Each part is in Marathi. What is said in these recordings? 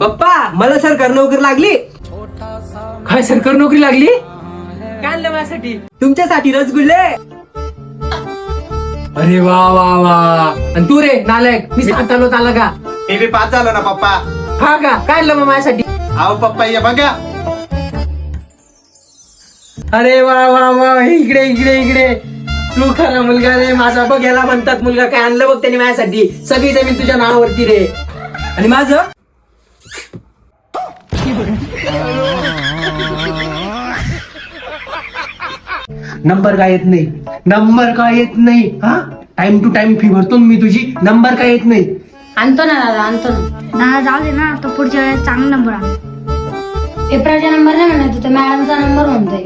पप्पा मला सरकारी नोकरी लागली. काय सरकारी नोकरी लागली? काय आणलं माझ्यासाठी? तुमच्यासाठी रसगुल्ले. अरे वा वा वा. आणि तू रे नालायक, मी सांगतालो आला का? हे बी पास झालं ना पप्पा. हा का? काय आणलं मग माझ्यासाठी? अहो पप्पा ये बघा. अरे वा वा वा. इकडे इकडे इकडे. तू खरा मुलगा रे माझा. बघ याला म्हणतात मुलगा. काय आणलं बघ त्याने माझ्यासाठी. सगळी जमीन तुझ्या नावावरती रे. आणि माझं नंबर काय येत नाही. नंबर काय येत नाही. हा टाइम टू टाइम फी भरतो मी तुझी. नंबर काय येत नाही. आणतो ना दादा, आणतो ना. दादा जाऊ दे ना, तो पुढच्या वेळेस चांगला नंबर आण. पेपराचा नंबर नाही म्हणत, तर मॅडमचा नंबर म्हणतोय.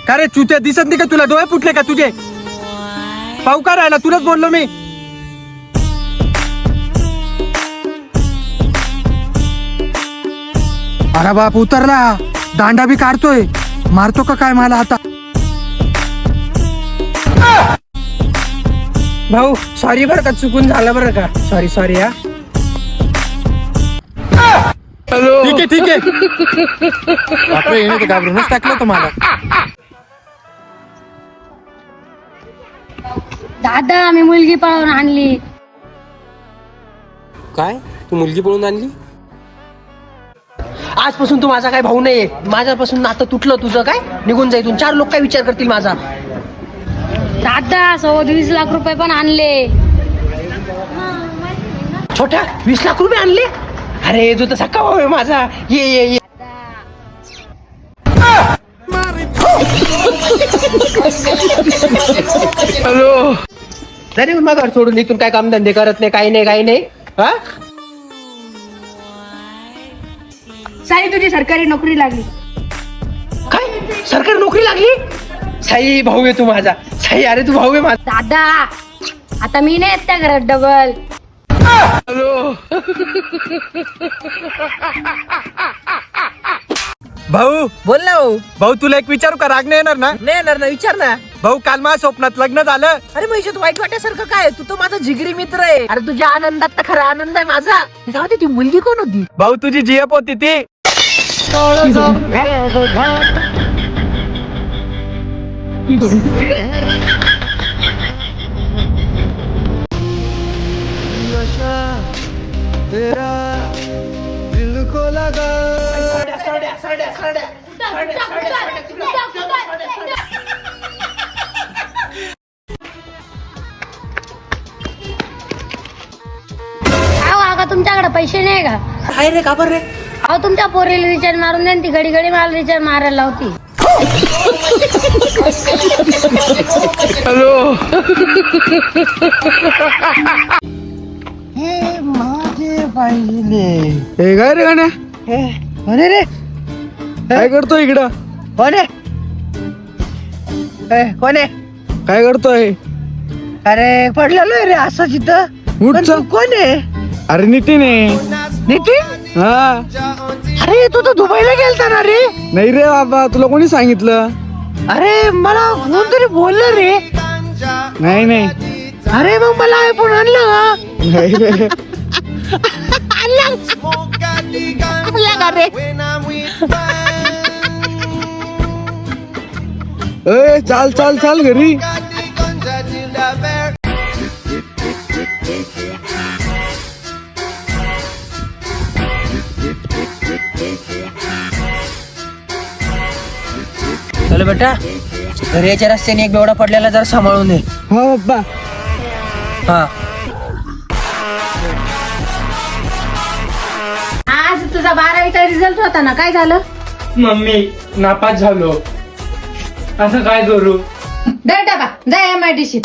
का रे चुत्या, दिसत नाही का तुला? डोळे फुटले का तुझे? पाहू का राहिला? तुलाच बोललो मी. अरे बाप, उतरला. दांडा बी काढतोय. मारतो का काय मला आता? भाऊ सॉरी बरं का, चुकून झालं बरं का. Sorry sorry. हा ठीक आहे ठीक आहे. बापरे, येणे तर घाबरूनच टाकलं तुम्हाला. दादा मी मुलगी पळवून आणली. काय? तू मुलगी पळून आणली? आजपासून तू माझा काय भाऊ नाहीये. माझ्यापासून नातं तुटलं तुझं. काय निघून जाईल. 4 लोक काय विचार करतील माझा. दादा 20 लाख रुपये पण आणले. छोट्या 20 लाख रुपये आणले? अरे जो तर सक्का भाऊ आहे माझा. ये ये ये. हॅलो. नाही मग घर सोडून इथून काय काम धंदे करत नाही. काही नाही काही नाही. हा साई तुझी सरकारी नोकरी लागली. काय? सरकारी नोकरी लागली? साई भाऊ आहे तू माझा. साई अरे तू भाऊ आहे माझा. दादा आता मी नाही येत त्या घरात डबल. भाऊ बोल ना भाऊ. भाऊ, तुला एक विचारू का? राग नाही येणार ना? नाही येणार ना, विचार ना. भाऊ, काल माझ्या स्वप्नात लग्न झालं. अरे महेश वाईट वाटण्यासारखं काय? तू तर माझा जिगरी मित्र आहे. अरे तुझ्या आनंदात तर खरा आनंद आहे माझा. जाऊ दे, ती मुलगी कोण होती? भाऊ, तुझी जीएफ होती ती. अहो आका तुमच्याकडे पैसे नाही का? काय रे? का बरं रे? अहो तुमच्या पोरीला रिचार्ज मारून द्या. ती घडी घडी मला रिचार्ज मारायला लावती. हे काय रे गाण्या? अरे रे काय करतोय इकडं? कोण आहे? कोण आहे? काय करतोय? अरे पडलेलो रे असं तिथं. उठ पण चल. तू कोण आहे? अरे नितीन आहे. नितीन? हा. अरे तू तर दुबईला गेलता ना रे? नाही रे बाबा, तुला कोणी सांगितलं? अरे मला कोणतरी बोललं रे. नाही नाही अरे मग मला आयफोन आणला का? नाही रे. ए, चाल चाल चाल घरी. चल बेटा, घरी याच्या रस्त्याने एक बेवडा पडलेला जरा सांभाळून ये. हा बाबा. हा. आज तुझा 12वीचा रिझल्ट होता ना, काय झालं? मम्मी नापास झालो. असं काय करू? दर डबा जा MIDC.